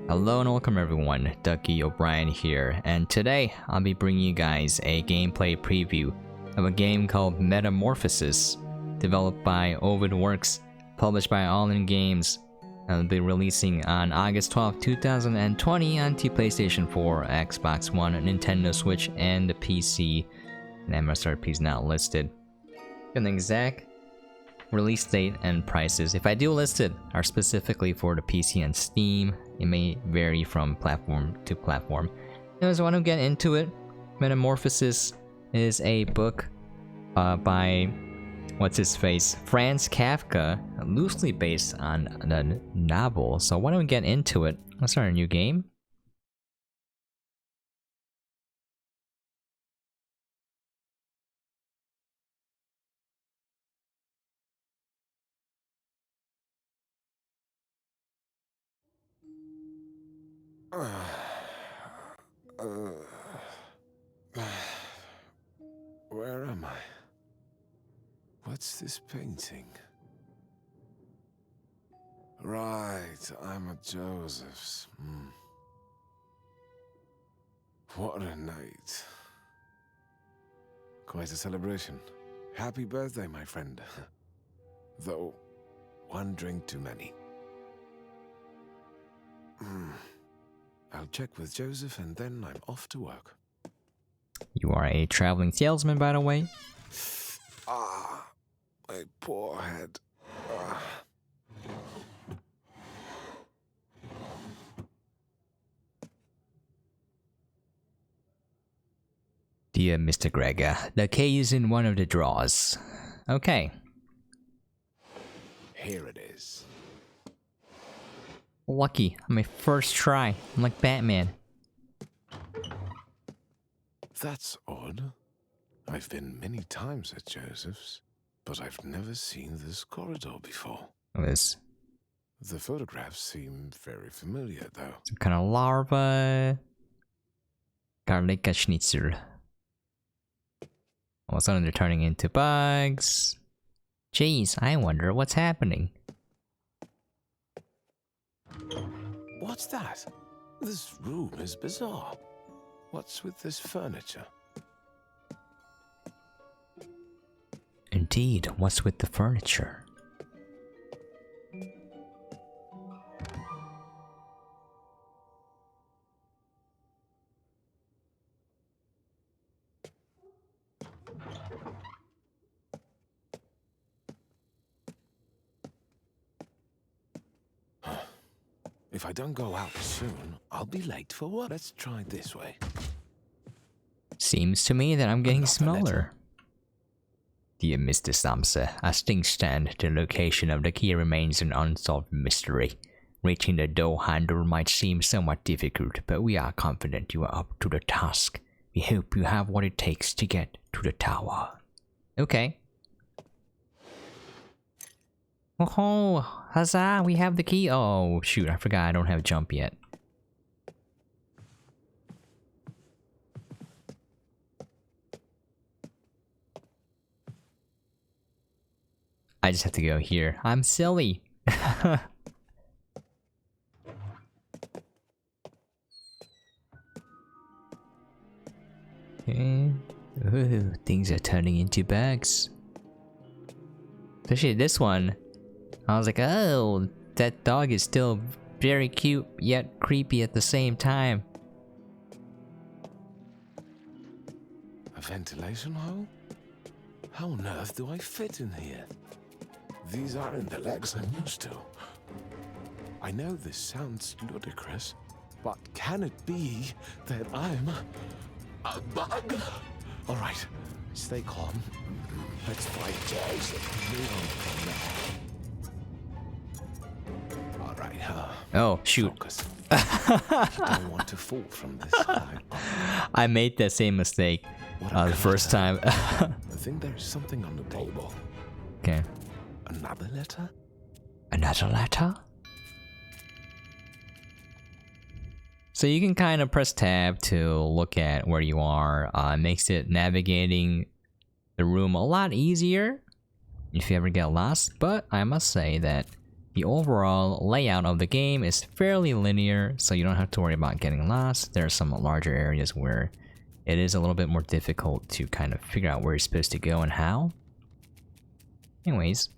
Hello and welcome everyone, duckyobrien here, and today I'll be bringing you guys a gameplay preview of a game called Metamorphosis, developed by Ovid Works, published by All In Games. It'll be releasing on August 12, 2020 on PlayStation 4, Xbox One, Nintendo Switch, and the PC. And MSRP is not listed. An exact release date and prices, if I do list it, are specifically for the PC and Steam. It may vary from platform to platform. Anyways, I want to get into it. Metamorphosis is a book by Franz Kafka, loosely based on the novel. So why don't we get into it? Let's start a new game. Where am I? What's this painting? Right, I'm at Joseph's. What a night. Quite a celebration. Happy birthday, my friend. Though, one drink too many. I'll check with Joseph and then I'm off to work. You are a traveling salesman, by the way. Ah, my poor head. Dear Mr. Gregor, the key is in one of the drawers. Okay. Here it is. Lucky, on my first try. I'm like Batman. That's odd. I've been many times at Joseph's, but I've never seen this corridor before. This. The photographs seem very familiar, though. Some kind of larva. Garlic schnitzel. All of a sudden they're turning into bugs. Jeez, I wonder what's happening. What's that? This room is bizarre. What's with this furniture? Indeed, what's with the furniture? If I don't go out soon, I'll be late for work. Let's try this way. Seems to me that I'm getting Another smaller. letter. Dear Mr. Samsa, as things stand, the location of the key remains an unsolved mystery. Reaching the door handle might seem somewhat difficult, but we are confident you are up to the task. We hope you have what it takes to get to the tower. Okay. Oh, huzzah, we have the key. Oh, shoot, I forgot I don't have jump yet. I just have to go here. I'm silly. Okay. Ooh, things are turning into bugs. Especially this one. I was like, oh, that dog is still very cute, yet creepy at the same time. A ventilation hole? How on earth do I fit in here? These aren't the legs I'm used to. I know this sounds ludicrous, but can it be that I'm a bug? All right, stay calm. Let's fight Joseph. Move on from there. All right, Oh, shoot. focus. I don't want to fall from this high. I made that same mistake the first time. I think there's something on the table. Okay. Another letter? Another letter? So you can kind of press tab to look at where you are. Makes it navigating the room a lot easier if you ever get lost. But I must say that The overall layout of the game is fairly linear, so you don't have to worry about getting lost. There are some larger areas where it is a little bit more difficult to kind of figure out where you're supposed to go and how. Anyways,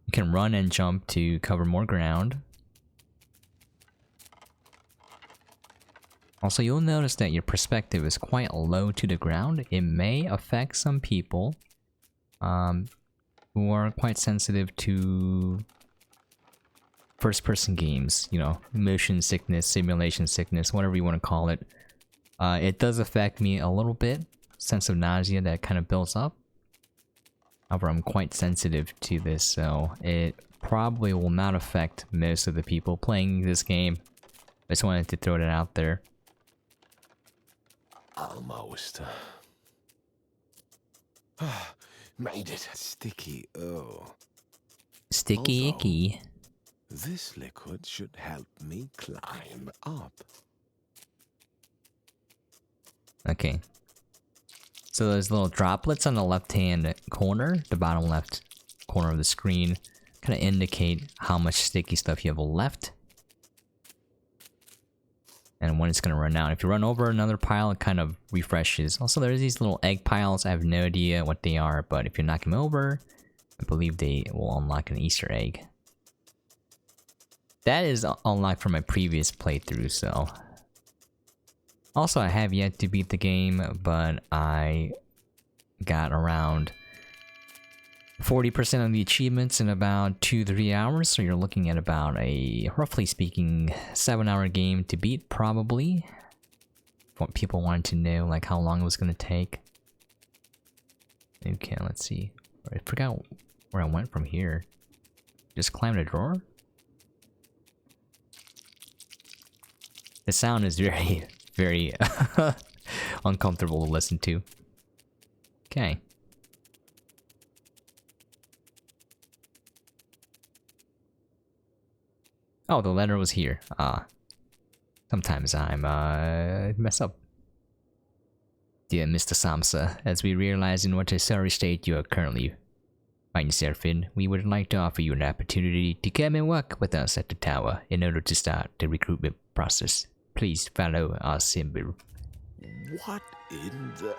you can run and jump to cover more ground. Also, you'll notice that your perspective is quite low to the ground. It may affect some people who are quite sensitive to first-person games, you know, motion sickness, simulation sickness, whatever you want to call it. It does affect me a little bit, sense of nausea that kind of builds up. However, I'm quite sensitive to this, so it probably will not affect most of the people playing this game. I just wanted to throw that out there. Almost. Made it sticky. Oh. Sticky icky. This liquid should help me climb up. Okay. So those little droplets on the left-hand corner, the bottom left corner of the screen, kind of indicate how much sticky stuff you have left. And when it's going to run out. If you run over another pile, it kind of refreshes. Also, there's these little egg piles. I have no idea what they are, but if you knock them over, I believe they will unlock an Easter egg. That is unlocked from my previous playthrough, so... Also, I have yet to beat the game, but I got around 40% of the achievements in about 2-3 hours, so you're looking at about a, roughly speaking, 7-hour game to beat, probably. What people wanted to know, like how long it was going to take. Okay, let's see. I forgot where I went from here. Just climbed a drawer? The sound is very, very uncomfortable to listen to. Okay. Oh, the letter was here. Sometimes I'm, mess up. Dear Mr. Samsa, as we realize in what a sorry state you are currently finding yourself in, we would like to offer you an opportunity to come and work with us at the tower in order to start the recruitment process. Please follow our symbol. What in the...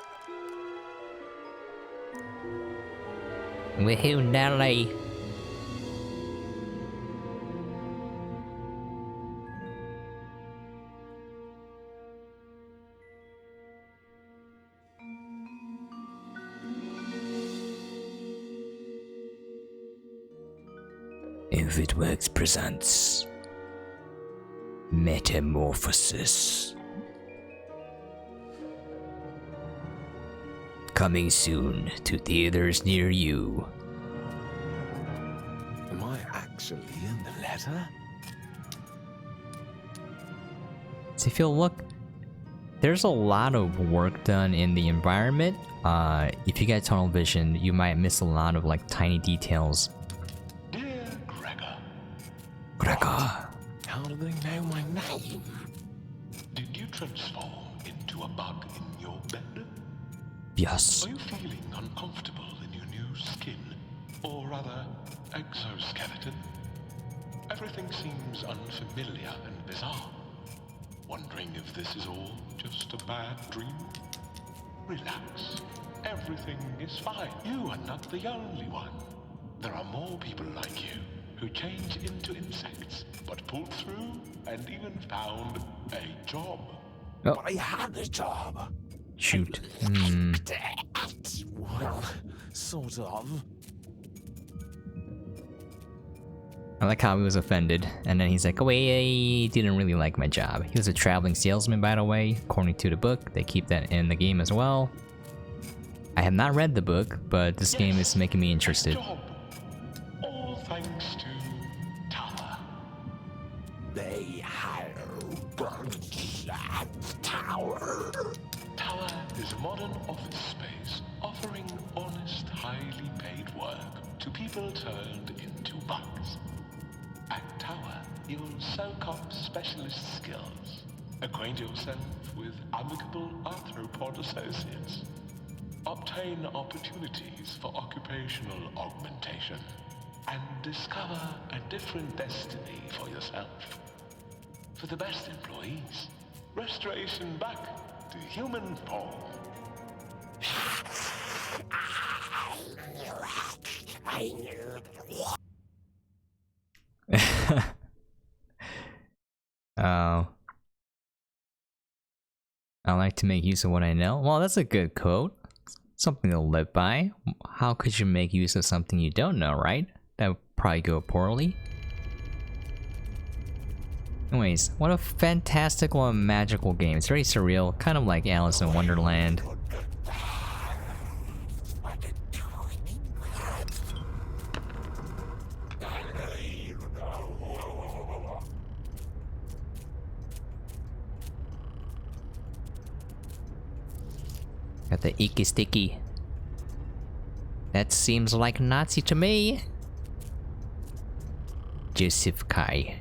Woohoo, Nelly! Ovid Works presents Metamorphosis. Coming soon to theaters near you. Am I actually in the letter? So if you'll look, there's a lot of work done in the environment. If you get tunnel vision, you might miss a lot of like tiny details. Dear Gregor. Gregor. How do they know my name? Did you transform into a bug in your bed? Yes. Are you feeling uncomfortable in your new skin? Or rather, exoskeleton? Everything seems unfamiliar and bizarre. Wondering if this is all just a bad dream? Relax. Everything is fine. You are not the only one. There are more people like you who change into insects, but pulled through and even found a job. Oh. But I had a job. Shoot. Well, sort of. I like how he was offended, and then he's like, oh wait, he didn't really like my job. He was a traveling salesman, by the way, according to the book. They keep that in the game as well. I have not read the book, but this game is making me interested. Job. All thanks to Tower. They have that tower. Tower is a modern office space offering honest, highly paid work to people turned into bugs. At Tower, you'll soak up specialist skills. Acquaint yourself with amicable arthropod associates. Obtain opportunities for occupational augmentation. and discover a different destiny for yourself. For the best employees, restoration back to human form. Oh. I like to make use of what I know. Well, that's a good quote. Something to live by. How could you make use of something you don't know, right? That would probably go poorly. Anyways, what a fantastical and magical game. It's very surreal, kind of like Alice in Wonderland. Got the icky sticky. That seems like Nazi to me. Joseph Kai.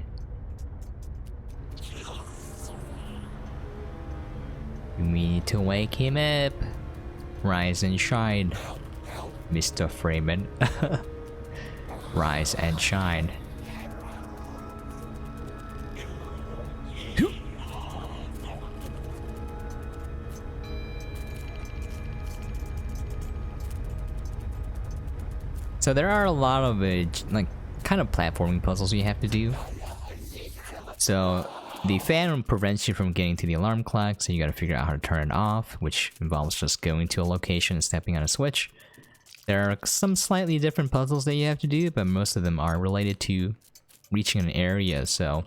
We need to wake him up. Rise and shine, Mr. Freeman. Rise and shine. So there are a lot of like kind of platforming puzzles you have to do. So the fan prevents you from getting to the alarm clock, so you gotta figure out how to turn it off, which involves just going to a location and stepping on a switch. There are some slightly different puzzles that you have to do, but most of them are related to reaching an area, so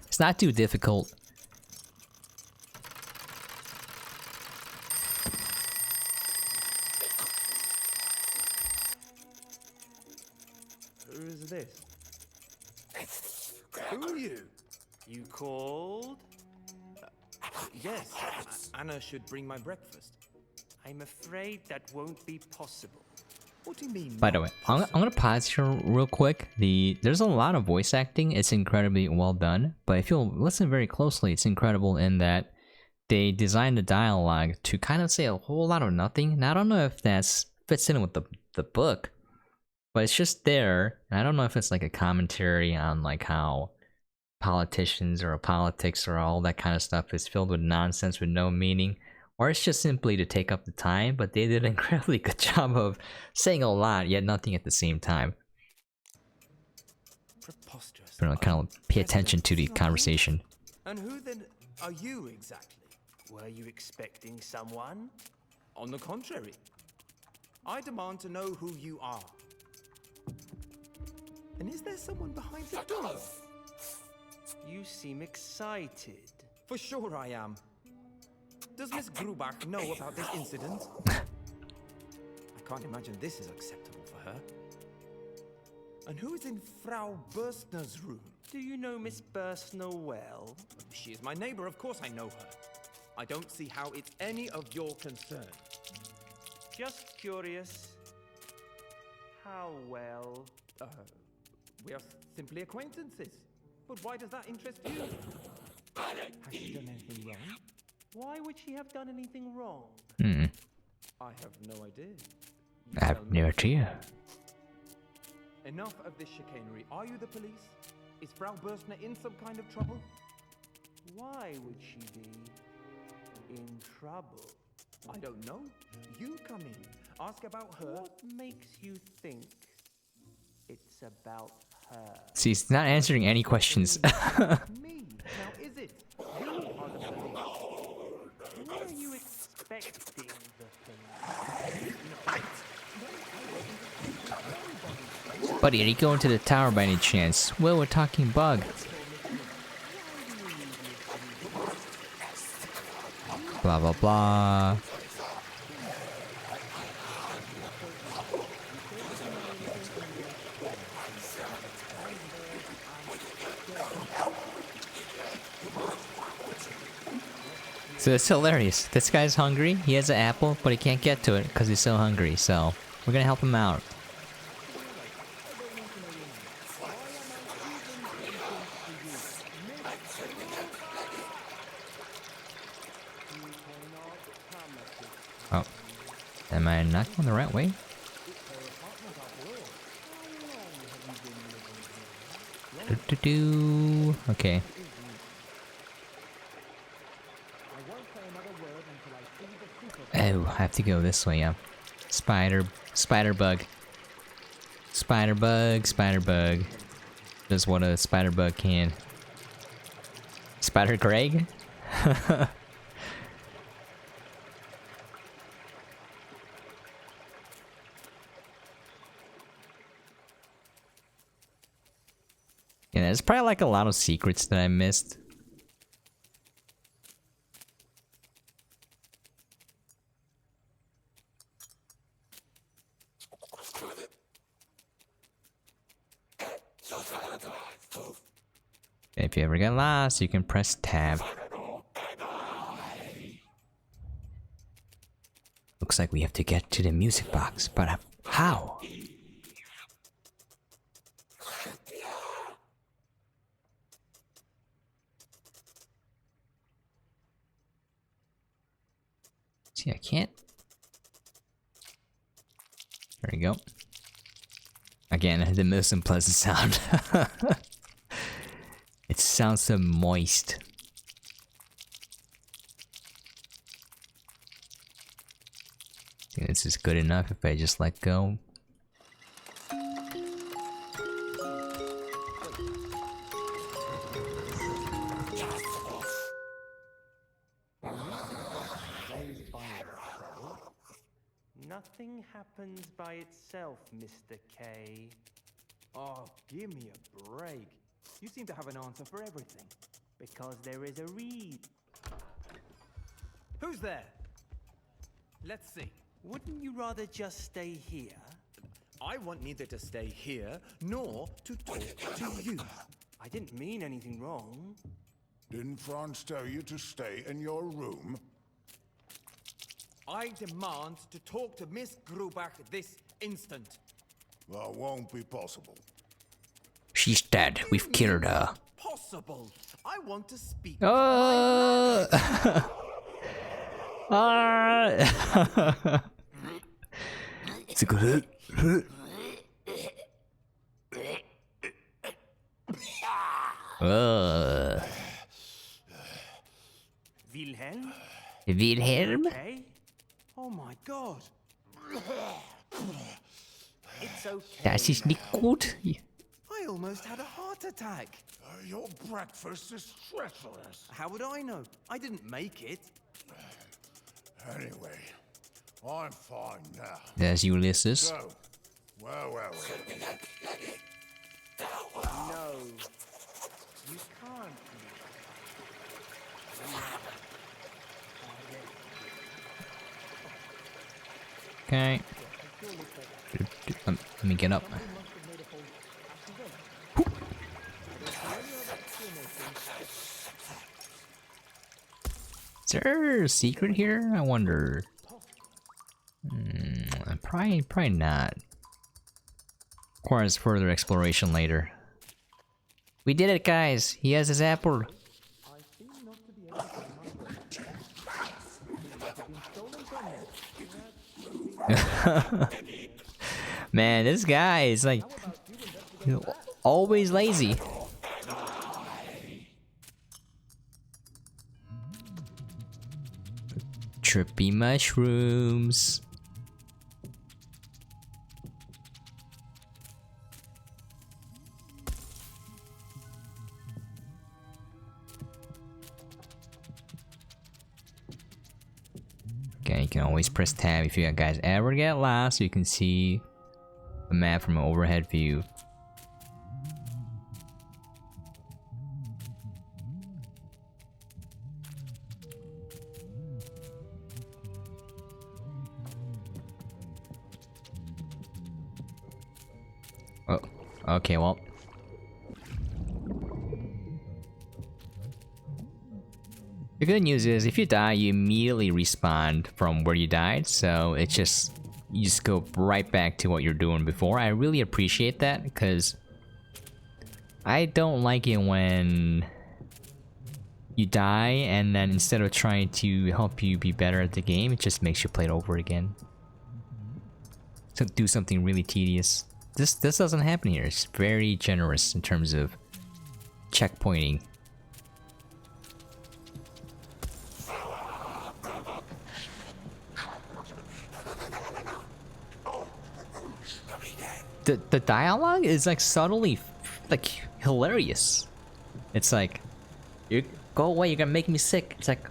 it's not too difficult. Who is this? Who are you? You called? Yes, Anna should bring my breakfast. I'm afraid that won't be possible. What do you mean? By the way, I'm gonna pause here real quick. There's a lot of voice acting. It's incredibly well done, but if you'll listen very closely, it's incredible in that they designed the dialogue to kind of say a whole lot of nothing. Now I don't know if that fits in with the book, but it's just there. And I don't know if it's like a commentary on like how politicians or politics or all that kind of stuff is filled with nonsense with no meaning, or it's just simply to take up the time, but they did an incredibly good job of saying a lot yet nothing at the same time. Preposterous. But kind of pay attention to the conversation. And who then are you exactly? Were you expecting someone? On the contrary, I demand to know who you are. And is there someone behind the door? You seem excited. For sure I am. Does Miss Grubach know about this incident? I can't imagine this is acceptable for her. And who is in Frau Burstner's room? Do you know Miss Burstner well? She is my neighbor, of course I know her. I don't see how it's any of your concern. Just curious. How well? We are simply acquaintances. But why does that interest you? Has she done anything wrong? Why would she have done anything wrong? I have no idea. I have no idea. Enough of this chicanery. Are you the police? Is Frau Burstner in some kind of trouble? Why would she be in trouble? I don't know. You come in. Ask about her. What makes you think it's about her? See, he's not answering any questions. Me? Now is it? You are the police. Who are you expecting the police? Buddy, are you going to the tower by any chance? Well, we're talking bug. Blah blah blah. So it's hilarious. This guy's hungry. He has an apple, but he can't get to it because he's so hungry. So we're gonna help him out. Oh, am I not going the right way? Okay. Oh, I have to go this way, yeah. Spider bug. Spider bug. Does what a spider bug can. Spider Greg? Yeah, there's probably like a lot of secrets that I missed. If you ever get lost, you can press tab. Looks like we have to get to the music box, but how? See, I can't. There we go. Again, the most unpleasant sound. It sounds so moist. I think this is good enough if I just let go. Nothing happens by itself, Mr. K. Oh, give me a break. You seem to have an answer for everything. Because there is a read. Who's there? Let's see. Wouldn't you rather just stay here? I want neither to stay here nor to talk to you. I didn't mean anything wrong. Didn't Franz tell you to stay in your room? I demand to talk to Miss Grubach this instant. That won't be possible. She's dead. We've killed her. Possible. I want to speak. It's a good. Wilhelm? Wilhelm? Okay. Oh my god. It's okay. Das ist nicht gut. I almost had a heart attack. Your breakfast is treacherous. How would I know? I didn't make it. Anyway, I'm fine now. There's Ulysses. So, where were we? No. You can't. Okay. Let me get up. Is there a secret here? I wonder. Probably not. Requires further exploration later. We did it, guys! He has his apple. Man, this guy is like always lazy. Trippy mushrooms. Okay, you can always press tab if you guys ever get lost. You can see the map from an overhead view. Oh, okay, well. The good news is if you die, you immediately respawn from where you died, so it's just you just go right back to what you're doing before. I really appreciate that because I don't like it when you die and then instead of trying to help you be better at the game, it just makes you play it over again. So do something really tedious. This doesn't happen here. It's very generous in terms of checkpointing. The dialogue is like subtly like hilarious. It's like, you go away, you're gonna make me sick. It's like,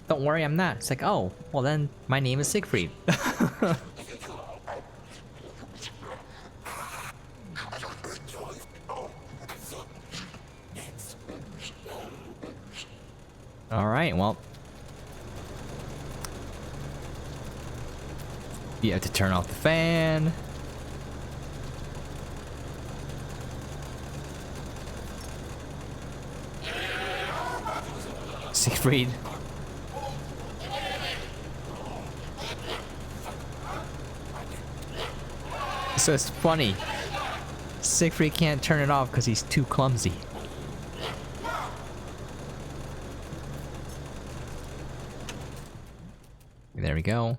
don't worry, I'm not. It's like, oh, well then my name is Siegfried. Alright, well. You have to turn off the fan. Siegfried. So it's funny. Siegfried can't turn it off because he's too clumsy. There we go.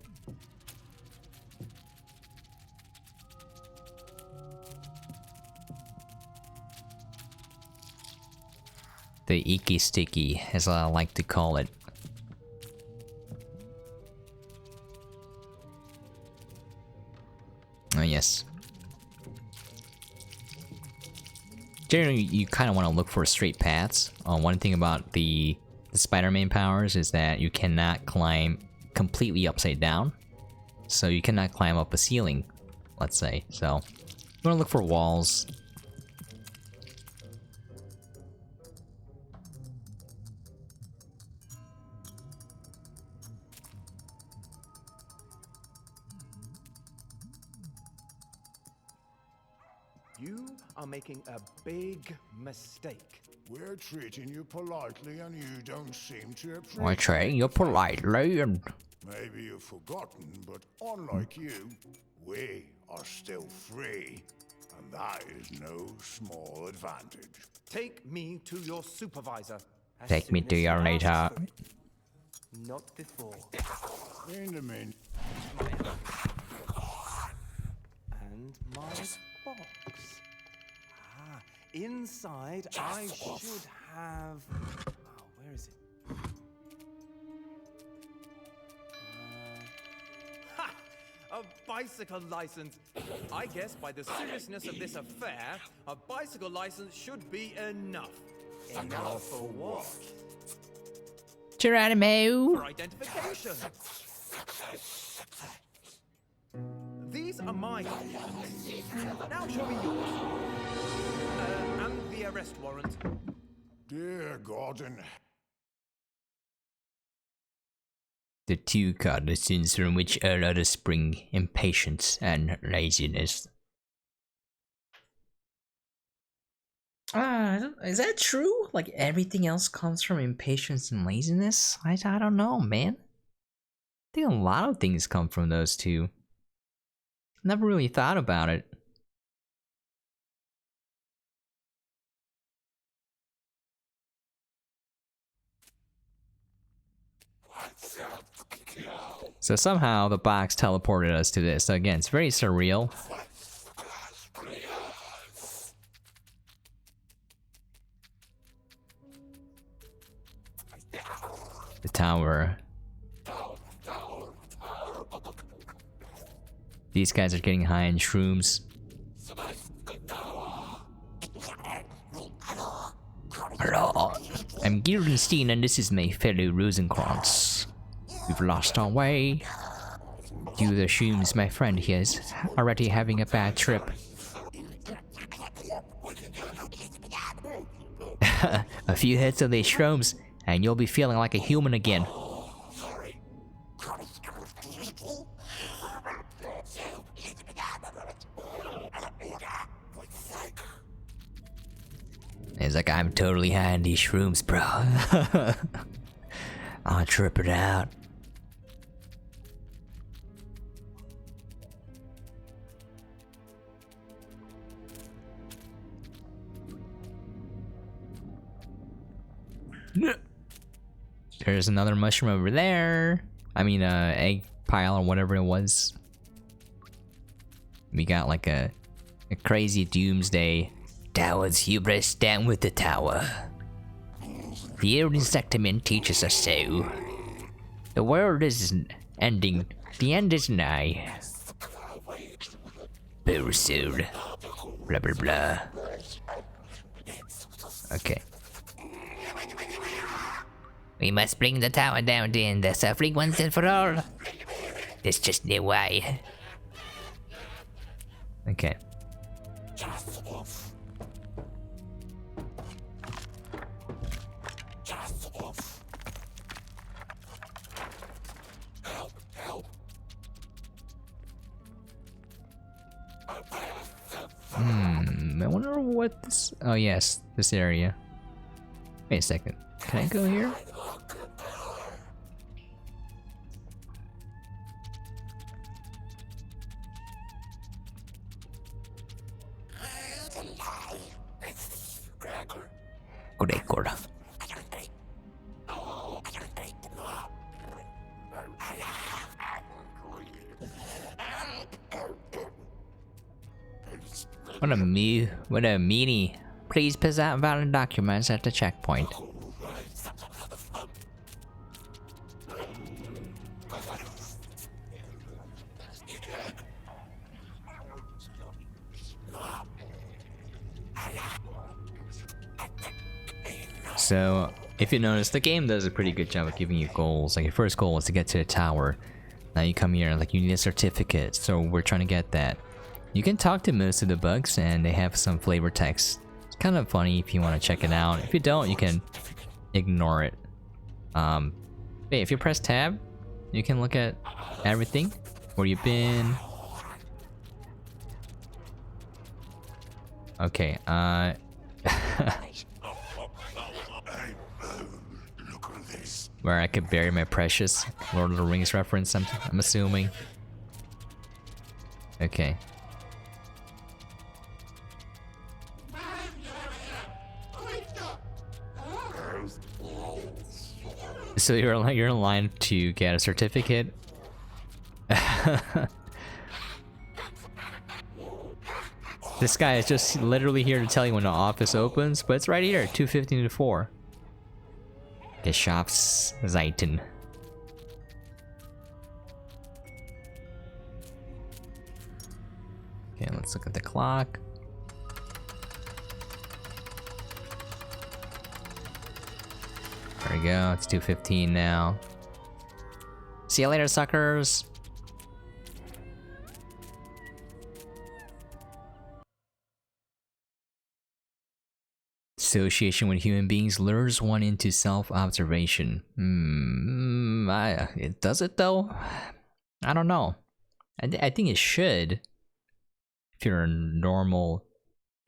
The icky sticky, as I like to call it. Oh yes. Generally, you kind of want to look for straight paths. One thing about the Spider-Man powers is that you cannot climb completely upside down. So you cannot climb up a ceiling, let's say. So you want to look for walls. You are making a big mistake. We're treating you politely and you don't seem to appreciate I treat you politely and... Maybe you've forgotten, but unlike you, we are still free. And that is no small advantage. Take me to your supervisor. as Take me soon to as your you later. ask for it. Not before. In a minute. And my box. Ah, inside I should have... Oh, where is it? Ha! A bicycle license! I guess by the seriousness of this affair, a bicycle license should be enough. Enough for what? Geronimo! For identification. These are my documents. Now show me yours. And the arrest warrant. Dear God in The two conditions from which all others spring: impatience and laziness. Is that true? Like everything else comes from impatience and laziness? I don't know, man. I think a lot of things come from those two. Never really thought about it. So somehow the box teleported us to this. So again, it's very surreal. The tower. These guys are getting high in shrooms. Hello, I'm Gildenstein and this is my fellow Rosencrantz. We've lost our way. Due to the shrooms, my friend here is already having a bad trip. A few hits of these shrooms and you'll be feeling like a human again. It's like, I'm totally high on these shrooms, bro. I'll trip it out. There's another mushroom over there. I mean, egg pile or whatever it was. We got like a crazy doomsday Tower's hubris down with the tower. The old insectament teaches us so. The world is ending. The end is nigh. Very soon. Blah blah blah. Okay. We must bring the tower down to end the suffering once and for all. There's just no way. Okay. I wonder what this... Oh yes, this area. Wait a second. Can I go here? Gregor. What a meanie. Please present valid documents at the checkpoint. So, if you notice, the game does a pretty good job of giving you goals. Like, your first goal is to get to the tower. Now you come here, like, you need a certificate, so we're trying to get that. You can talk to most of the bugs, and they have some flavor text. It's kind of funny if you want to check it out. If you don't, you can ignore it. Hey, if you press tab, you can look at everything. Where you've been. Okay, where I could bury my precious. Lord of the Rings reference, I'm assuming. Okay. So you're in line to get a certificate. This guy is just literally here to tell you when the office opens, but it's right here, 2:15 to 4. Geschäftszeiten. Okay, let's look at the clock. There we go, it's 2:15 now. See you later, suckers! Association with human beings lures one into self-observation. Does it though? I don't know. I think it should. If you're a normal,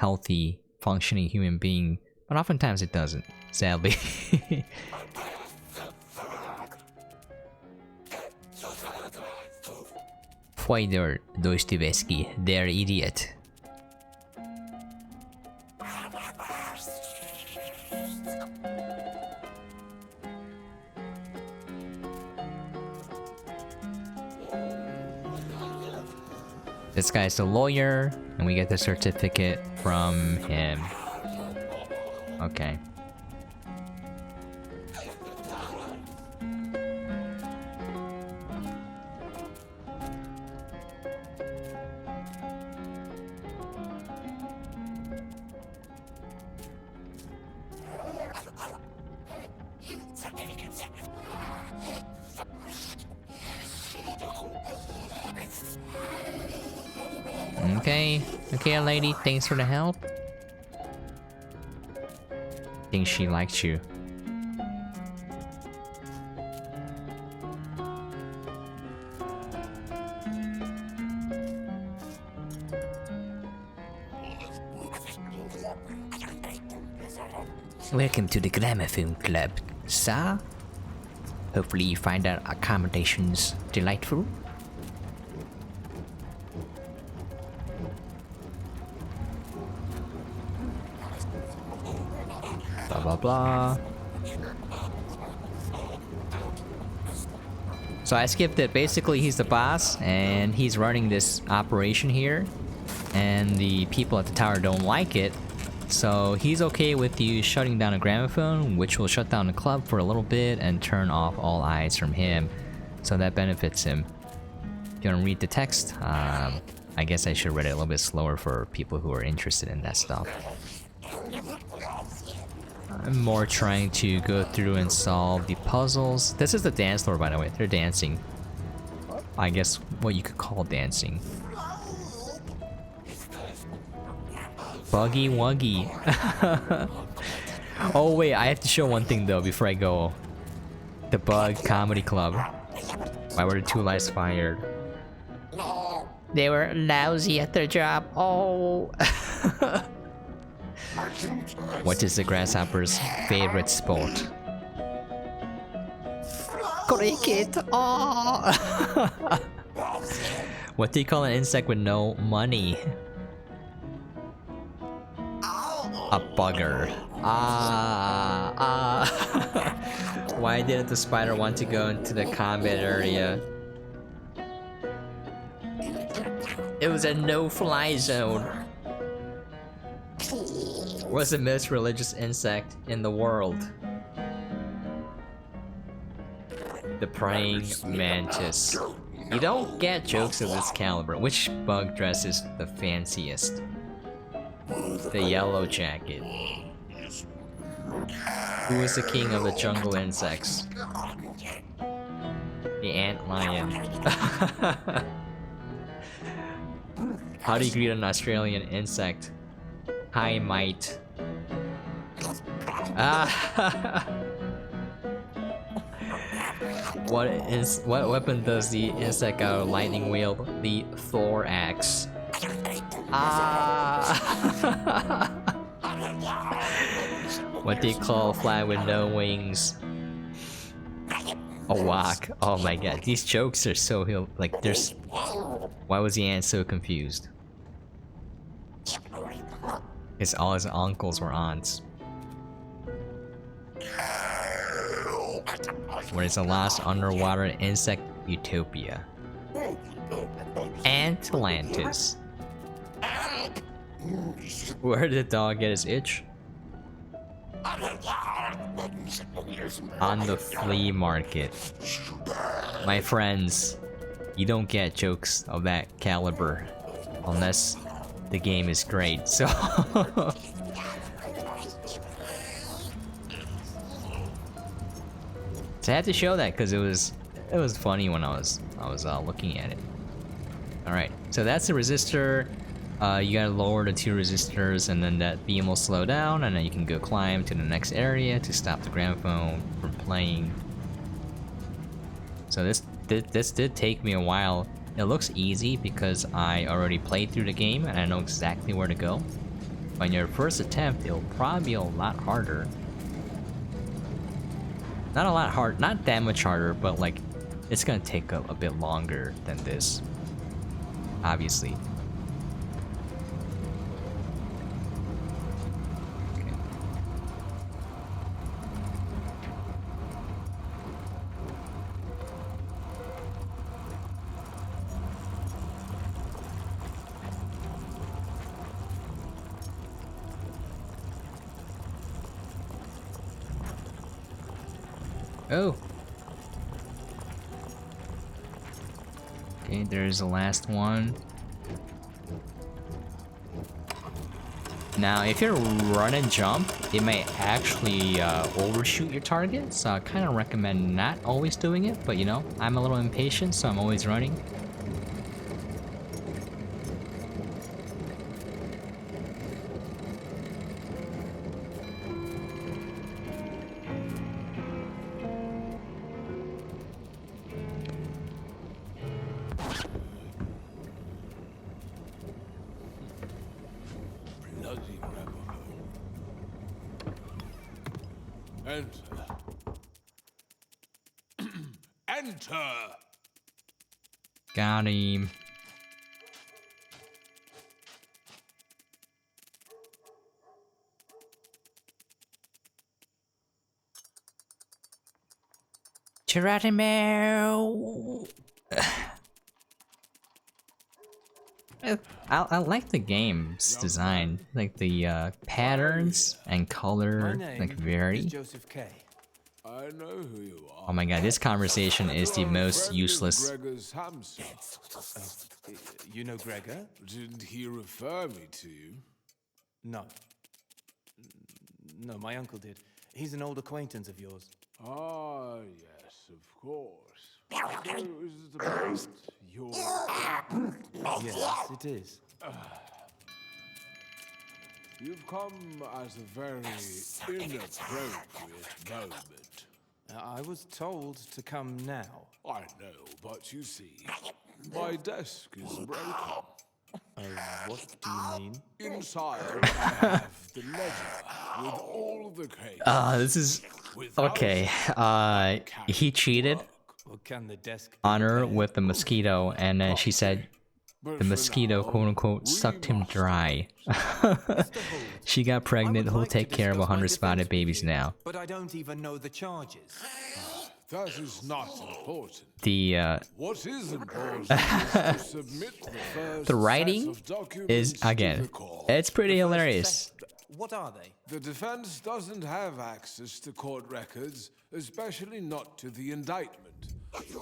healthy, functioning human being. But oftentimes it doesn't, sadly. Fyodor Dostoevsky, der idiot. This guy's the lawyer, and we get the certificate from him. Okay. Okay, lady, thanks for the help. Think she liked you. Welcome to the Gramophone Club, sir. Hopefully you find our accommodations delightful. Blah blah. So I skipped it. Basically, he's the boss, and he's running this operation here, and the people at the tower don't like it, So he's okay with you shutting down a gramophone, which will shut down the club for a little bit and turn off all eyes from him. So that benefits him. If you want to read the text, I guess I should read it a little bit slower for people who are interested in that stuff. I'm more trying to go through and solve the puzzles. This is the dance floor, by the way. They're dancing. I guess what you could call dancing. Buggy Wuggy. Oh wait, I have to show one thing though before I go. The Bug Comedy Club. Why were the 2 lives fired? They were lousy at their job. Oh. What is the grasshopper's favorite sport? Cricket. Oh. What do you call an insect with no money? A bugger. Why didn't the spider want to go into the combat area? It was a no-fly zone. What's the most religious insect in the world? The praying mantis. You don't get jokes of this caliber. Which bug dress is the fanciest? The yellow jacket. Who is the king of the jungle insects? The antlion. How do you greet an Australian insect? Hi, mate. What weapon does the insect lightning wield? The Thor axe. What do you call a fly with no wings? A walk. Oh my god, these jokes are so like there's. Why was the ant so confused? Because all his uncles were aunts. What is the last underwater insect utopia? Atlantis. Where did the dog get his itch? On the flea market. My friends, you don't get jokes of that caliber unless the game is great, so So I had to show that because it was funny when I was looking at it. All right, so that's the resistor. You gotta lower the 2 resistors, and then that beam will slow down, and then you can go climb to the next area to stop the gramophone from playing. So this did take me a while. It looks easy because I already played through the game and I know exactly where to go. On your first attempt, it'll probably be a lot harder. Not a lot hard, not that much harder, but like it's gonna take a bit longer than this, obviously. Okay. Oh. Okay, there's the last one. Now, if you're run and jump, it may actually overshoot your target, so I kind of recommend not always doing it, but you know, I'm a little impatient, so I'm always running. Enter. Enter! Got him. Geronimo! I like the game's design, like the patterns and color, like vary. Joseph K. I know who you are. Oh my god, this conversation is the most useless. Gregor Samsa. You know Gregor? Didn't he refer me to you? No. No, my uncle did. He's an old acquaintance of yours. Ah, yes, of course. So is it about your... Yes, it is. You've come at a very inappropriate moment. I was told to come now. I know, but you see, my desk is broken. What do you mean? Inside, I have the ledger with all the cases. This is okay. He cheated Well, can the desk on her with the mosquito, and then she said the mosquito, quote unquote, sucked him dry. She got pregnant. He'll take care of 100 spotted babies now. But I don't even know the charges. That is not important. The What is important is to submit the first the writing set of documents is to again, the court. it's pretty hilarious. What are they? The defense doesn't have access to court records, especially not to the indictment.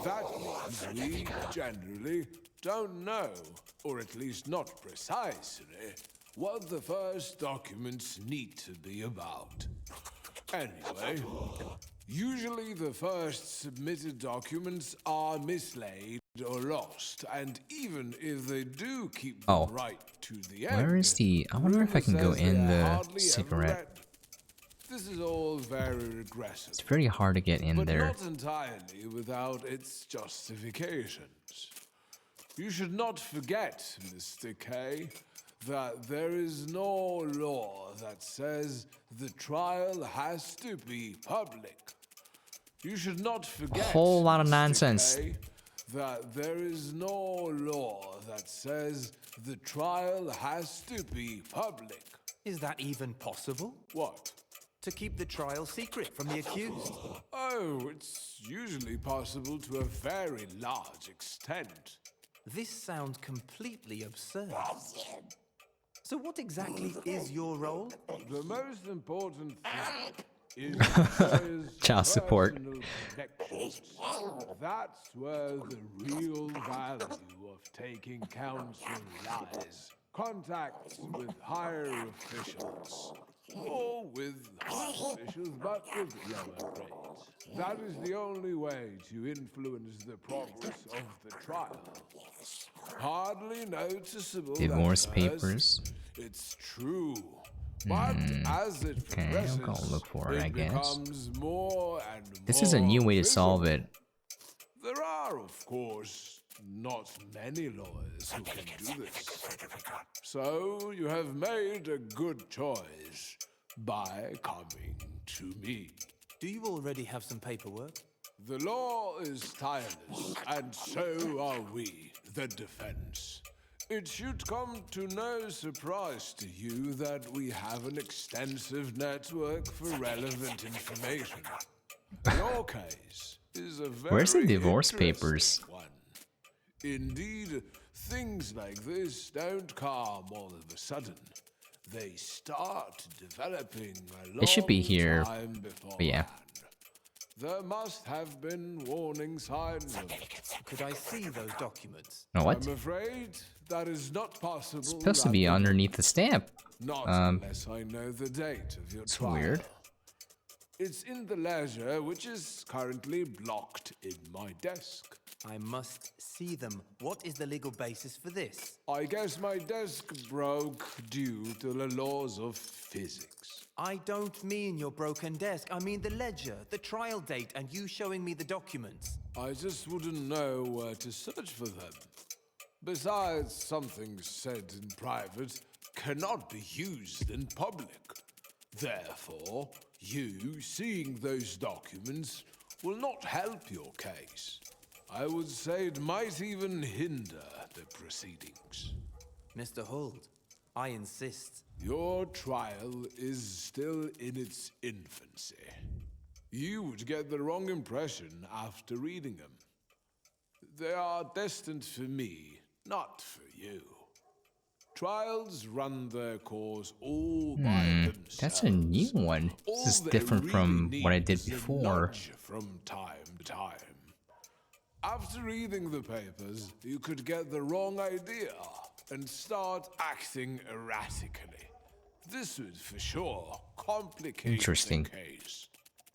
That means we, generally, don't know, or at least not precisely, what the first documents need to be about. Anyway, usually the first submitted documents are mislaid or lost, and even if they do keep them right to the end... Where is the... I wonder if I can go in the cigarette. This is all very regressive. It's very hard to get in but there. not entirely without its justifications. You should not forget, Mr. K, that there is no law that says the trial has to be public. You should not forget, A whole lot of Mr. nonsense. K, that there is no law that says the trial has to be public. Is that even possible? What? To keep the trial secret from the accused? Oh, it's usually possible to a very large extent. This sounds completely absurd. So what exactly is your role? The most important thing is Child support. personal connections. That's where the real value of taking counsel lies. Contacts with higher officials. Or with high officials, but with lower grades. That is the only way to influence the progress of the trial. Hardly noticeable. Divorce at papers. first, it's true. But as it Okay, progresses, I'll go look for it, I guess. becomes more and This is a new more way to visible. solve it. There are, of course, not many lawyers who can do this. So you have made a good choice by coming to me. Do you already have some paperwork? The law is tireless, and so are we, the defense. It should come to no surprise to you that we have an extensive network for relevant information. Your case is a very Where's the divorce interesting papers? one. Indeed, things like this don't come all of a sudden. They start developing a long It should be here, time beforehand. but yeah. There must have been warning signs of it. Could I see those documents? No, what? I'm afraid that is not possible. It's supposed to be at the underneath the stamp. Not unless I know the date of your It's trial. weird. It's in the ledger, which is currently blocked in my desk. I must see them. What is the legal basis for this? I guess my desk broke due to the laws of physics. I don't mean your broken desk. I mean the ledger, the trial date, and you showing me the documents. I just wouldn't know where to search for them. Besides, something said in private cannot be used in public. Therefore, you seeing those documents will not help your case. I would say it might even hinder the proceedings. Mr. Holt, I insist. Your trial is still in its infancy. You would get the wrong impression after reading them. They are destined for me, not for you. Trials run their course all by themselves. That's a new one. This is different from what I did before. From time to time. After reading the papers, you could get the wrong idea and start acting erratically. This would for sure complicate Interesting. the case.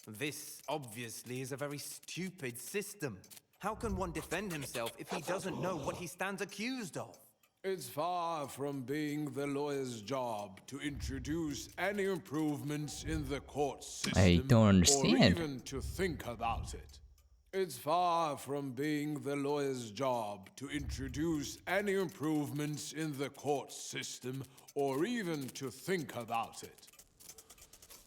This obviously is a very stupid system. How can one defend himself if he doesn't know what he stands accused of? It's far from being the lawyer's job to introduce any improvements in the court system. I don't understand. Or even to think about it. It's far from being the lawyer's job to introduce any improvements in the court system or even to think about it.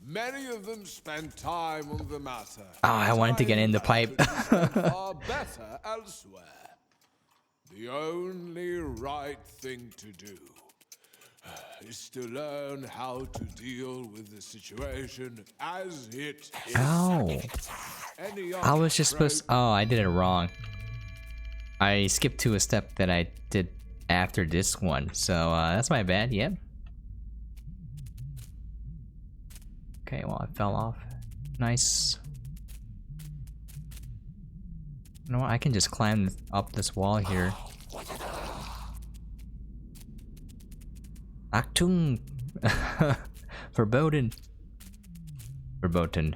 Many of them spend time on the matter. Oh, I wanted to get in the pipe. Far better elsewhere. The only right thing to do is to learn how to deal with the situation as it is. Oh. I was just supposed. Oh, I did it wrong. I skipped to a step that I did after this one, so that's my bad. Yep. Okay, well, I fell off. Nice. You know what? I can just climb up this wall here. Achtung! Verboten. Verboten.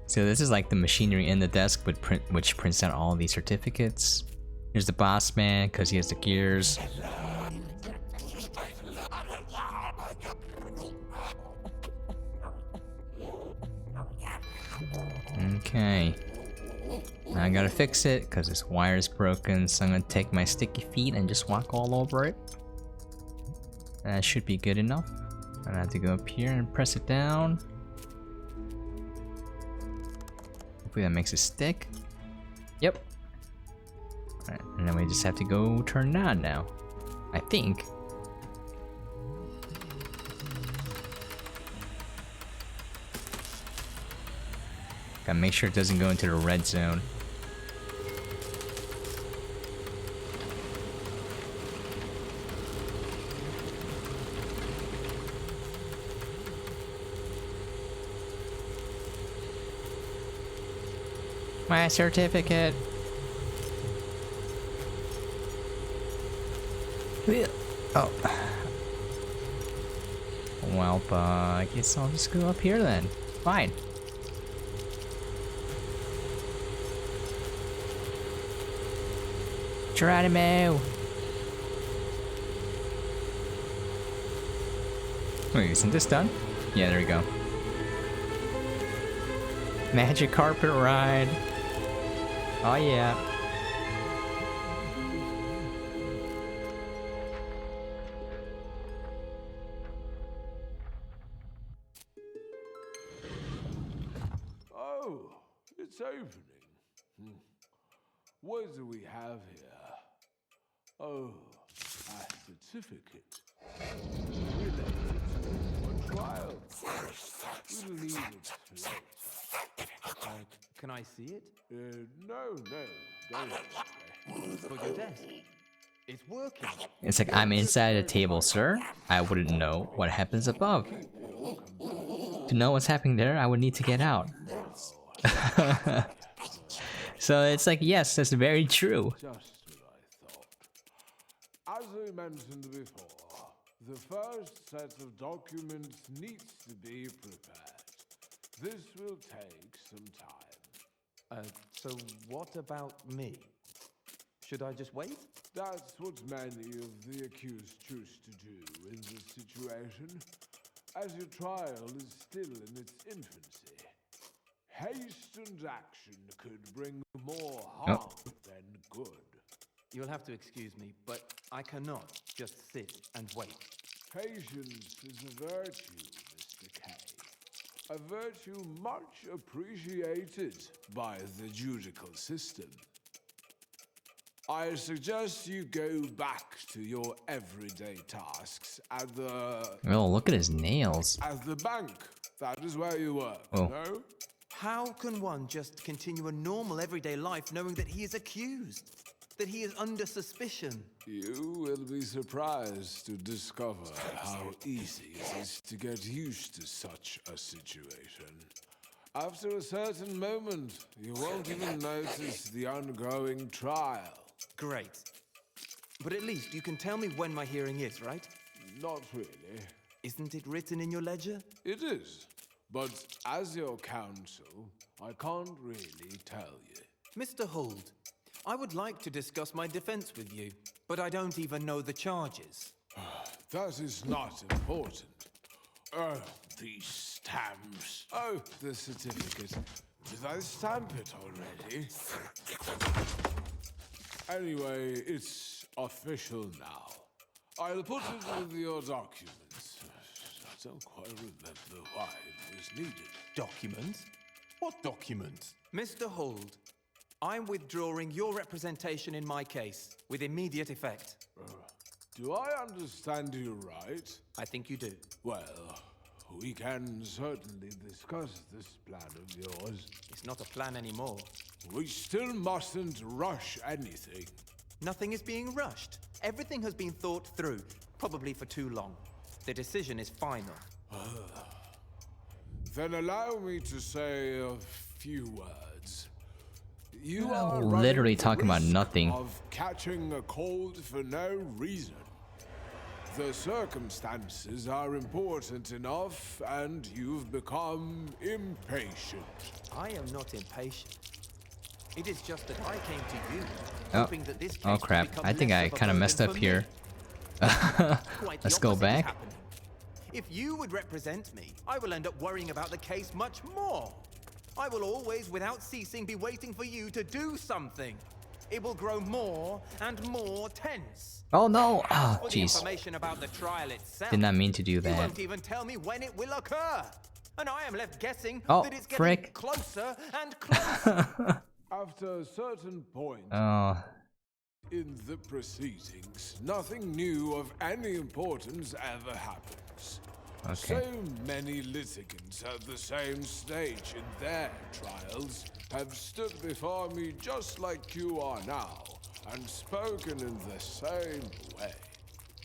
So this is like the machinery in the desk which prints out all these certificates. Here's the boss man because he has the gears. Okay. Now I gotta fix it because this wire is broken, so I'm gonna take my sticky feet and just walk all over it. That should be good enough. I have to go up here and press it down. Hopefully that makes it stick. Yep. Alright, and then we just have to go turn it on now. I think. Gotta make sure it doesn't go into the red zone. My certificate. Oh. Well, I guess I'll just go up here then. Fine. Geronimo! Wait, isn't this done? Yeah, there we go. Magic carpet ride. Oh yeah. Oh, it's opening. What do we have here? Oh, a certificate. Related to a trial. We'll leave it for later. Can I see it? No, don't. For your desk. It's working. It's like I'm inside a table, sir. I wouldn't know what happens above. To know what's happening there, I would need to get out. So it's like, yes, that's very true. Just what I thought. As I mentioned before, the first set of documents needs to be prepared. This will take some time. So what about me? Should I just wait? That's what many of the accused choose to do in this situation, as your trial is still in its infancy. Hastened action could bring more harm than good. You'll have to excuse me, but I cannot just sit and wait. Patience is a virtue, Mr. K. A virtue much appreciated by the judicial system. I suggest you go back to your everyday tasks at the... Oh, look at his nails. at the bank. That is where you work, Oh. no? How can one just continue a normal everyday life knowing that he is accused? That he is under suspicion? You will be surprised to discover how easy it is to get used to such a situation. After a certain moment, you won't even notice the ongoing trial. Great. But at least you can tell me when my hearing is, right? Not really. Isn't it written in your ledger? It is. But as your counsel, I can't really tell you. Mr. Huld, I would like to discuss my defense with you, but I don't even know the charges. That is not important. Oh, these stamps. Oh, the certificate. Did I stamp it already? Anyway, it's official now. I'll put it with your documents. I don't quite remember why it was needed. Documents? What documents? Mr. Huld, I'm withdrawing your representation in my case with immediate effect. Do I understand you right? I think you do. Well, we can certainly discuss this plan of yours. It's not a plan anymore. We still mustn't rush anything. Nothing is being rushed. Everything has been thought through, probably for too long. The decision is final. Then allow me to say a few words. You Well, are literally running the talking about risk nothing. Of catching a cold for no reason. The circumstances are important enough, and you've become impatient. I am not impatient. It is just that I came to you, Oh. hoping that this case Oh would crap, become I think less I of a kind of messed burden up for here. me. Quite the Let's go opposite is back. happening. If you would represent me, I will end up worrying about the case much more. I will always, without ceasing, be waiting for you to do something. It will grow more and more tense. Oh no! Oh, For the jeez. information about the trial itself, Did not mean to do you that. won't even tell me when it will occur. And I am left guessing Oh, that it's getting frick. closer and closer. After a certain point Oh, in the proceedings, nothing new of any importance ever happens. okay. So many litigants at the same stage in their trials have stood before me just like you are now, and spoken in the same way.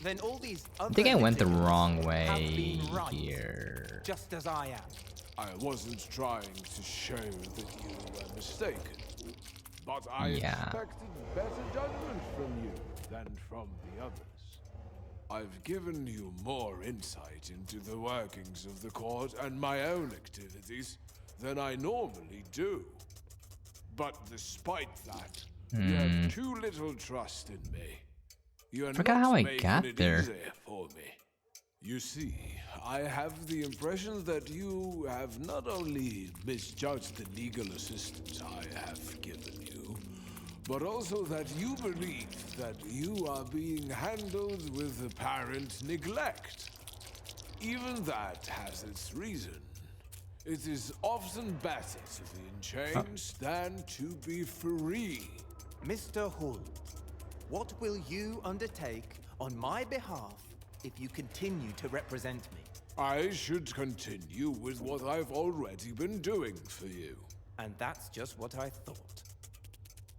Then all these other I think I went the litigants wrong have way been right, here. just as I am. I wasn't trying to show that you were mistaken, but I Yeah. expected better judgment from you than from the others. I've given you more insight into the workings of the court and my own activities than I normally do. But despite that, you have too little trust in me. You are Forgot not how I making got it there. easy for me. You see, I have the impression that you have not only misjudged the legal assistance I have given you, but also that you believe that you are being handled with apparent neglect. Even that has its reason. It is often better to be in chains than to be free. Mr. Huld, what will you undertake on my behalf if you continue to represent me? I should continue with what I've already been doing for you. And that's just what I thought.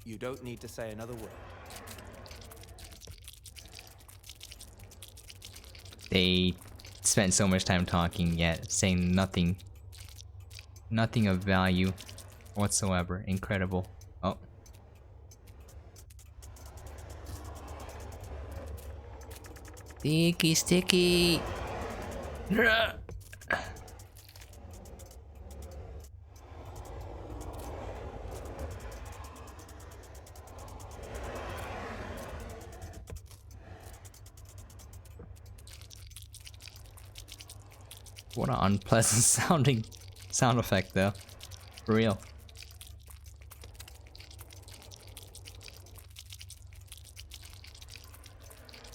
You don't need to say another word. They spent so much time talking, yet saying nothing. Nothing of value whatsoever. Incredible. Oh. Sticky, sticky. What an unpleasant sounding sound effect though. For real.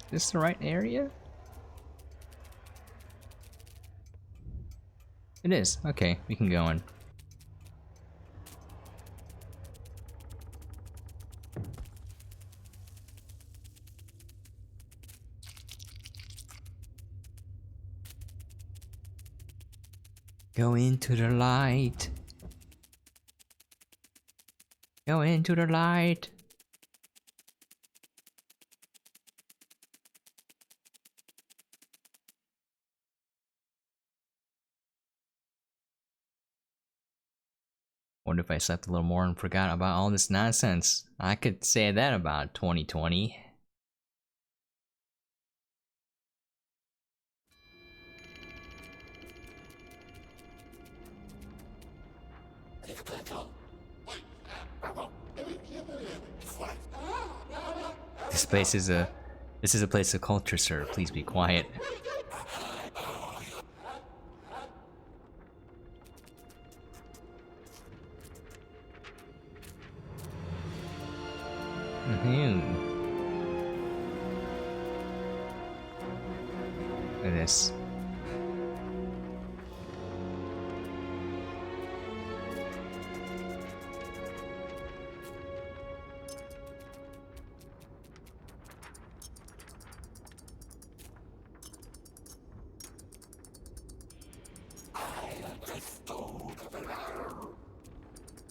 Is this the right area? It is. Okay, we can go in. Go into the light. Go into the light. Wonder if I slept a little more and forgot about all this nonsense. I could say that about 2020. This is a place of culture, sir. Please be quiet. Look at this.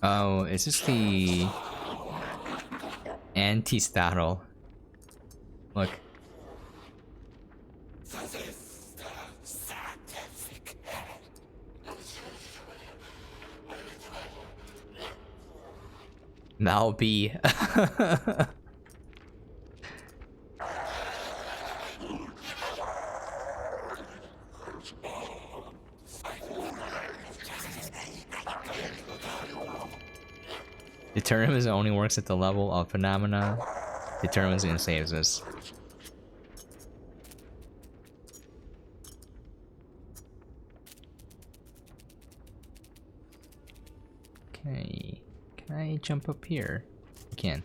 Oh, is this the anti-startle? Look. That'll be Determines only works at the level of phenomena. Determines and saves us. Okay. Can I jump up here? I can.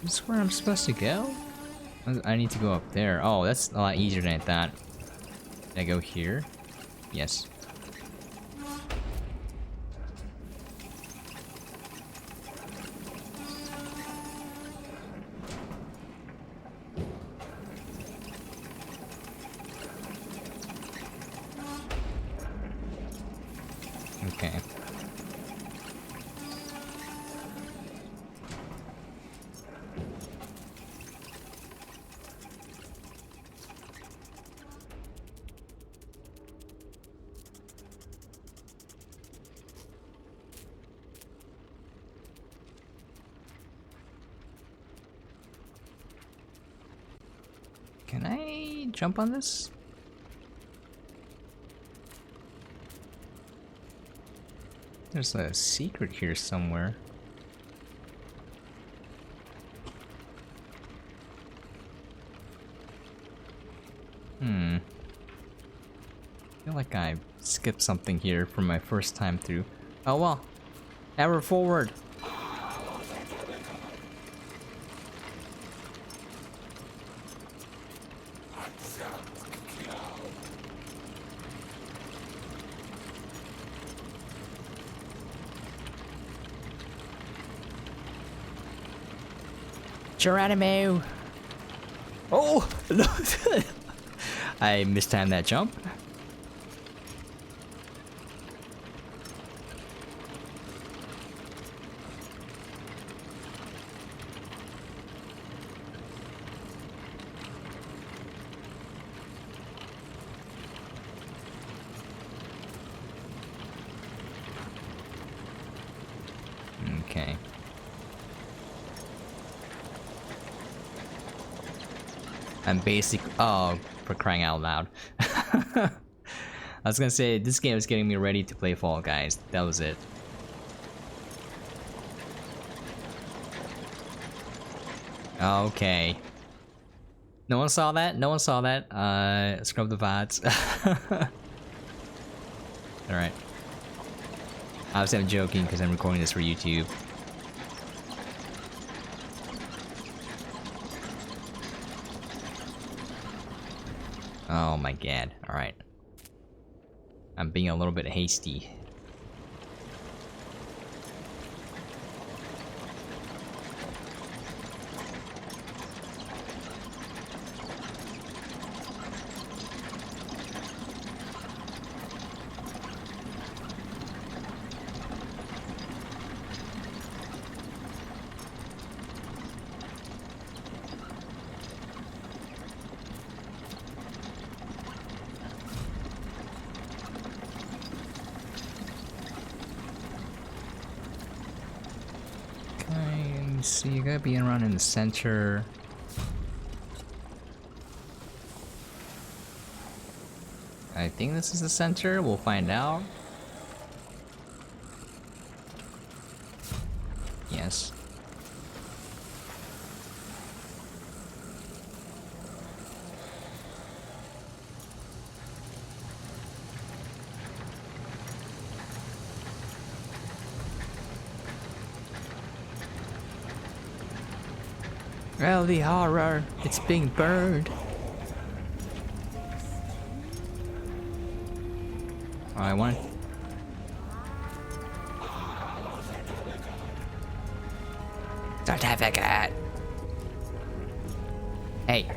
Is this where I'm supposed to go? I need to go up there. Oh, that's a lot easier than I thought. Can I go here? Yes. Okay. Can I jump on this? There's a secret here somewhere. I feel like I skipped something here from my first time through. Oh well. Ever forward. Geronimo! Oh! No. I mistimed that jump. Okay. I'm oh, for crying out loud. I was gonna say, this game is getting me ready to play Fall Guys. That was it. Okay. No one saw that? No one saw that. Scrub the VODs. Alright. Obviously I'm joking because I'm recording this for YouTube. Oh my god. Alright. I'm being a little bit hasty. So you gotta be around in the center. I think this is the center. We'll find out. Yes. Well, the horror, it's being burned. I want. Certificate. Hey.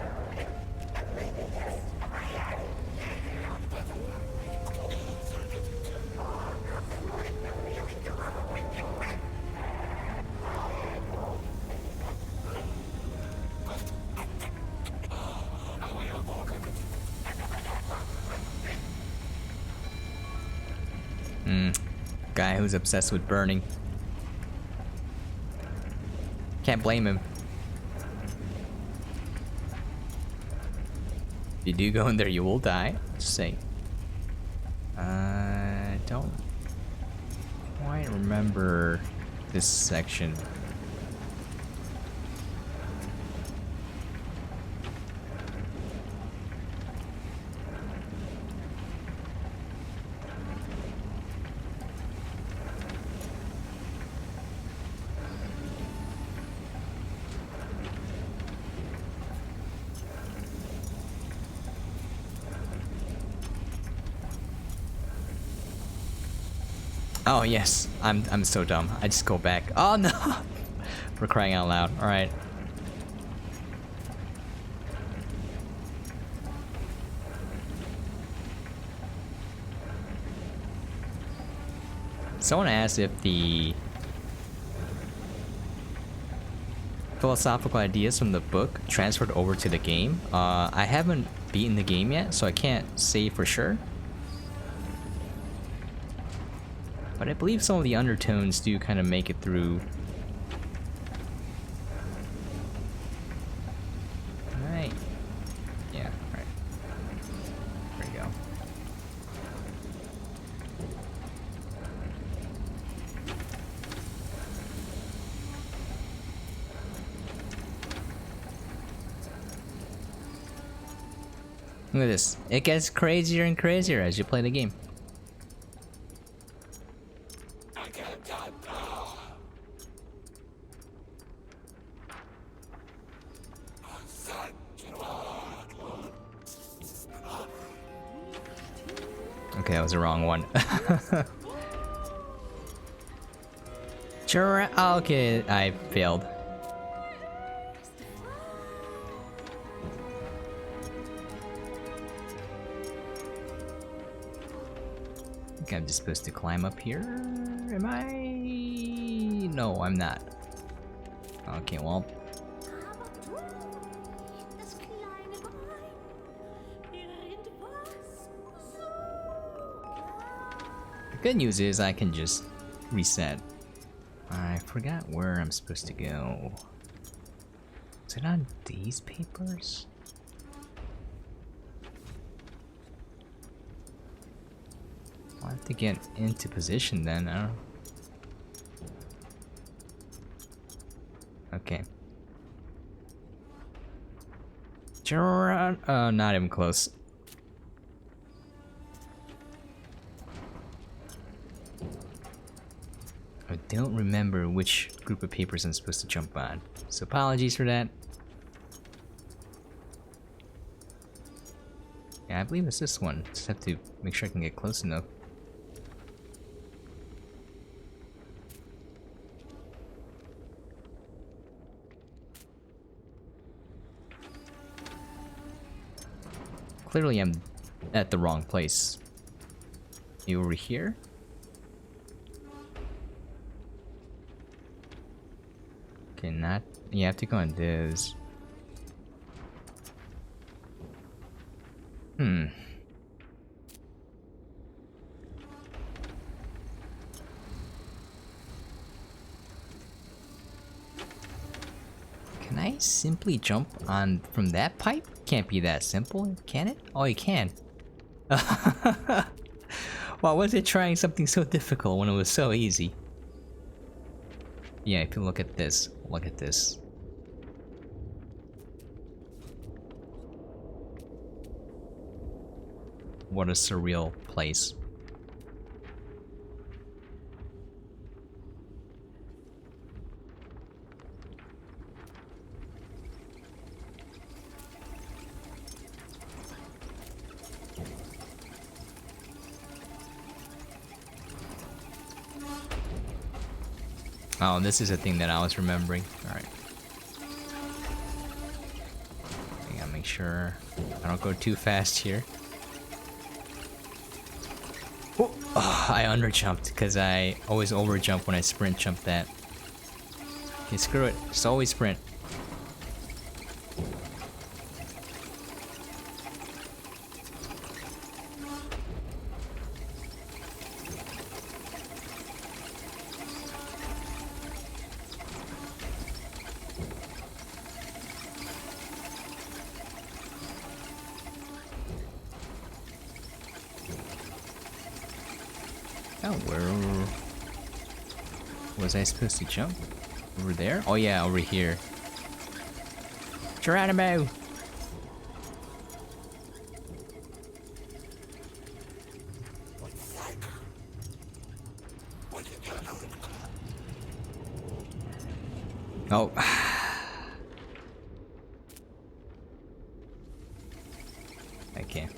Guy who's obsessed with burning. Can't blame him. If you do go in there, you will die. Just saying. I don't quite remember this section. Oh yes, I'm so dumb. I just go back. Oh no! For crying out loud. All right. Someone asked if the philosophical ideas from the book transferred over to the game. I haven't beaten the game yet, so I can't say for sure. But I believe some of the undertones do kind of make it through. Alright. Yeah, alright. There we go. Look at this. It gets crazier and crazier as you play the game. Okay, that was the wrong one. Sure. Oh, okay, I failed. I think I'm just supposed to climb up here. Am I? No, I'm not. Okay, well. The good news is I can just reset. I forgot where I'm supposed to go. Is it on these papers? I'll have to get into position then. I don't... Okay. Not even close. I don't remember which group of papers I'm supposed to jump on, so apologies for that. Yeah, I believe it's this one. Just have to make sure I can get close enough. Clearly I'm at the wrong place. You over here? Okay, not... You have to go on this. Hmm. Can I simply jump on from that pipe? Can't be that simple, can it? Oh, you can. Why was it trying something so difficult when it was so easy? Yeah, if you look at this, look at this. What a surreal place. Oh, this is a thing that I was remembering. Alright. I gotta make sure I don't go too fast here. Oh, I underjumped because I always overjump when I sprint jump that. Okay, screw it. Just always sprint. Oh, where was I supposed to jump? Over there? Oh yeah, over here. Geronimo! Oh. I can't.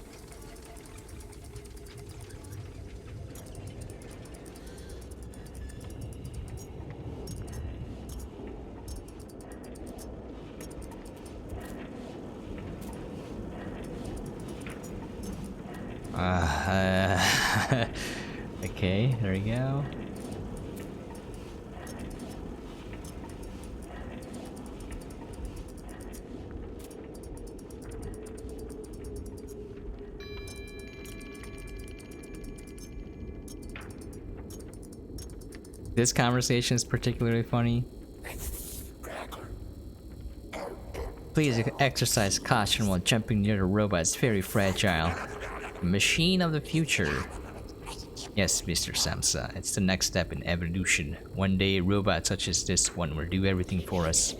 Okay, there we go. This conversation is particularly funny. Please exercise caution while jumping near the robot. It's very fragile. Machine of the future. Yes, Mr. Samsa, it's the next step in evolution. One day, a robot such as this one will do everything for us.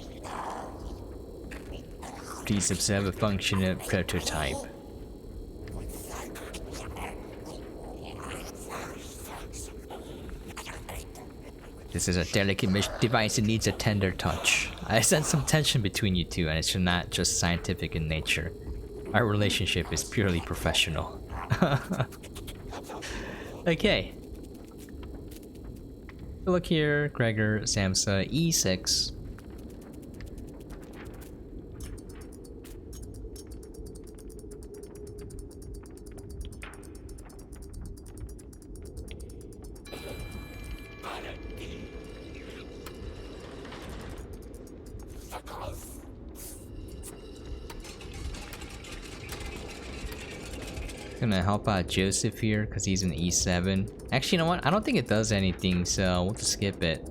Please observe a functional prototype. This is a delicate device that needs a tender touch. I sense some tension between you two, and it's not just scientific in nature. Our relationship is purely professional. Okay. Look here, Gregor Samsa, E6. Gonna help out Joseph here because he's an E7. Actually, you know what? I don't think it does anything, so we'll just skip it.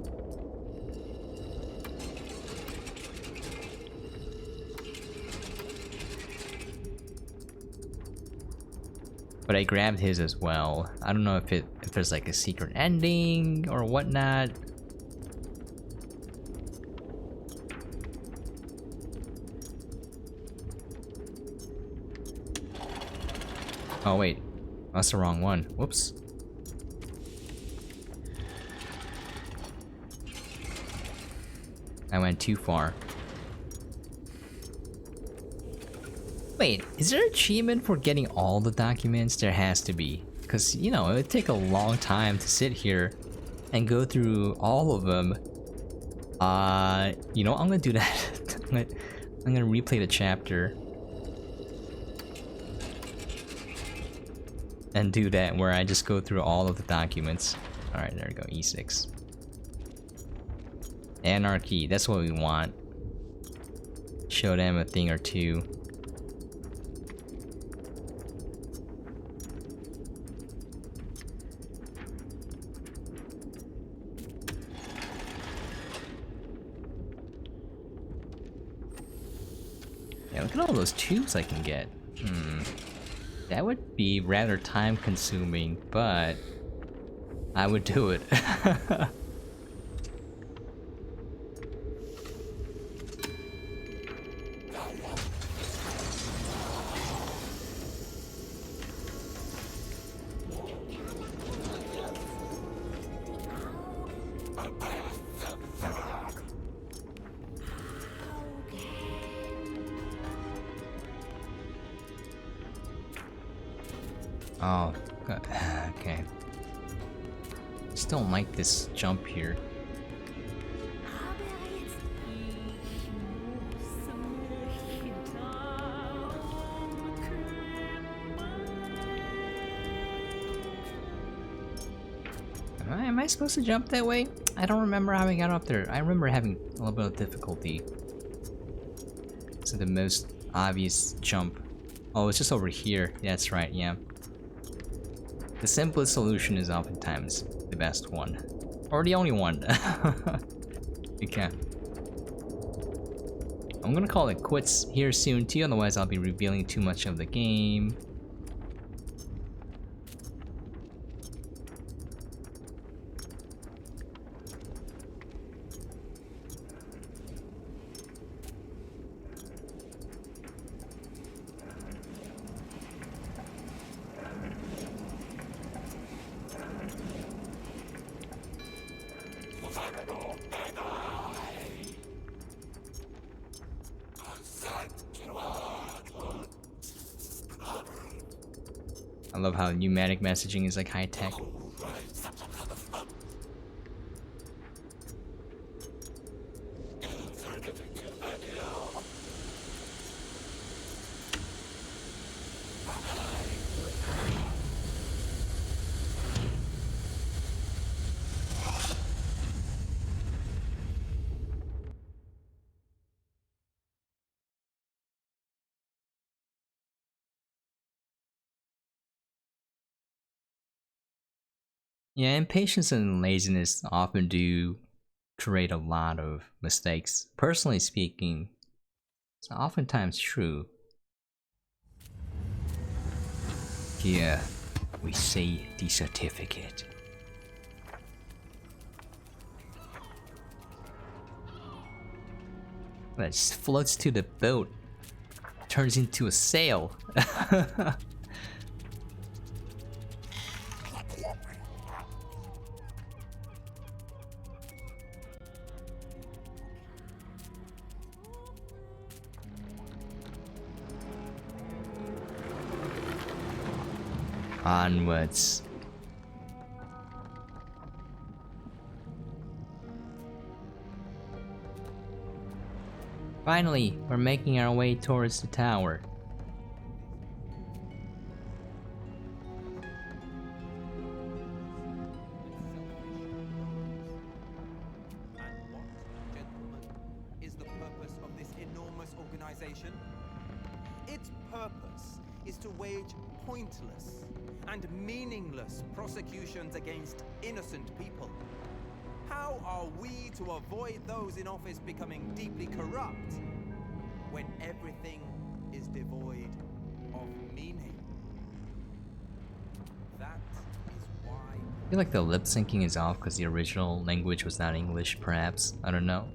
But I grabbed his as well. I don't know if there's like a secret ending or whatnot. Oh wait, that's the wrong one. Whoops. I went too far. Wait, is there an achievement for getting all the documents? There has to be. Because, you know, it would take a long time to sit here and go through all of them. You know, I'm gonna do that. I'm gonna replay the chapter. And do that where I just go through all of the documents. Alright, there we go, E6. Anarchy, that's what we want. Show them a thing or two. Yeah, look at all those tubes I can get. That would be rather time consuming, but I would do it. Oh, God. Okay. Just don't like this jump here. Am I supposed to jump that way? I don't remember how I got up there. I remember having a little bit of difficulty. So the most obvious jump. Oh, it's just over here. Yeah, that's right, yeah. The simplest solution is oftentimes the best one. Or the only one. Okay. I'm gonna call it quits here soon too, otherwise I'll be revealing too much of the game. I love how pneumatic messaging is like high tech. Yeah, impatience and laziness often do create a lot of mistakes. Personally speaking, it's oftentimes true. Here, we see the certificate. That just floats to the boat, turns into a sail. Onwards. Finally, we're making our way towards the tower. And what, gentlemen, is the purpose of this enormous organization? Its purpose is to wage pointless and meaningless prosecutions against innocent people. How are we to avoid those in office becoming deeply corrupt when everything is devoid of meaning? That is why... I feel like the lip syncing is off because the original language was not English, perhaps. I don't know.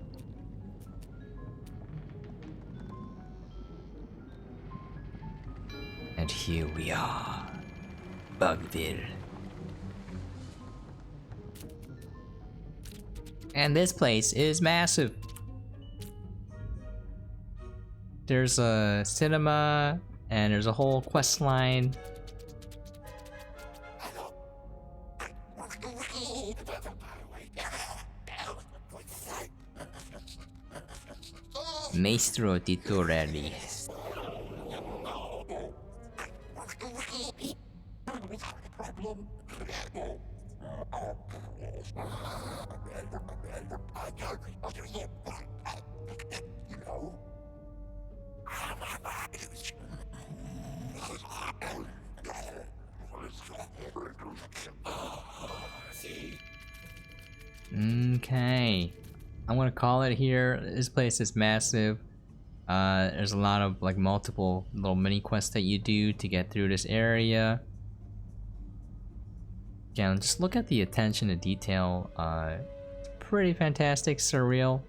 And here we are. Bugville. And this place is massive. There's a cinema, and there's a whole quest line. Maestro di Torelli. Okay, I'm gonna call it here. This place is massive. There's a lot of like multiple little mini quests that you do to get through this area. Again, just look at the attention to detail. It's pretty fantastic, surreal.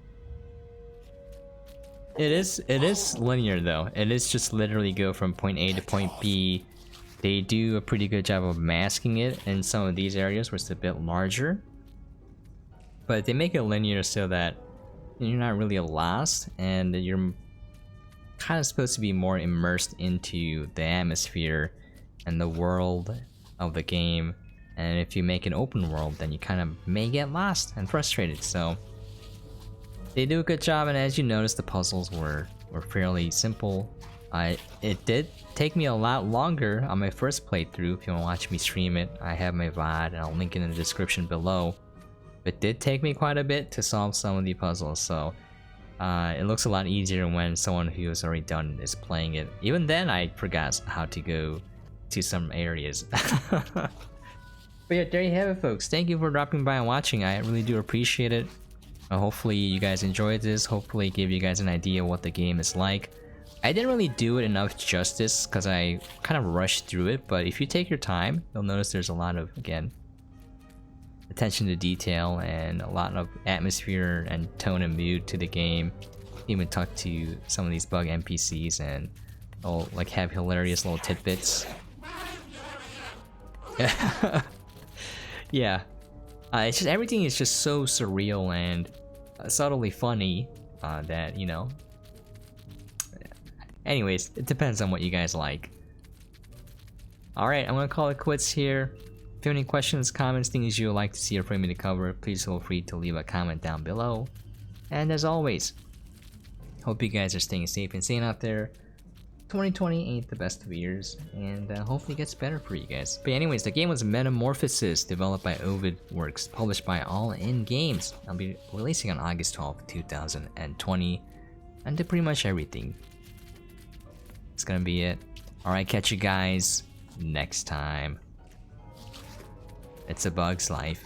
It is linear though. It is just literally go from point A to point B. They do a pretty good job of masking it in some of these areas where it's a bit larger. But they make it linear so that you're not really lost and you're kind of supposed to be more immersed into the atmosphere and the world of the game. And if you make an open world, then you kind of may get lost and frustrated. So they do a good job, and as you notice, the puzzles were fairly simple. It did take me a lot longer on my first playthrough. If you want to watch me stream it, I have my VOD and I'll link it in the description below. It did take me quite a bit to solve some of the puzzles, so it looks a lot easier when someone who has already done is playing it. Even then, I forgot how to go to some areas. But yeah, there you have it, folks. Thank you for dropping by and watching. I really do appreciate it. Hopefully you guys enjoyed this. Hopefully it gave you guys an idea what the game is like. I didn't really do it enough justice because I kind of rushed through it, but if you take your time, you'll notice there's a lot of, again, attention to detail and a lot of atmosphere and tone and mood to the game. Even talk to some of these bug NPCs and they'll like have hilarious little tidbits. Yeah, it's just everything is just so surreal and subtly funny that, you know. Anyways, it depends on what you guys like. Alright, I'm gonna call it quits here. If you have any questions, comments, things you would like to see or for me to cover, please feel free to leave a comment down below. And as always, hope you guys are staying safe and sane out there. 2020 ain't the best of years, and hopefully it gets better for you guys. But anyways, the game was Metamorphosis, developed by Ovid Works, published by All In Games. I'll be releasing on August 12th, 2020, and do pretty much everything. It's gonna be it. Alright, catch you guys next time. It's a bug's life.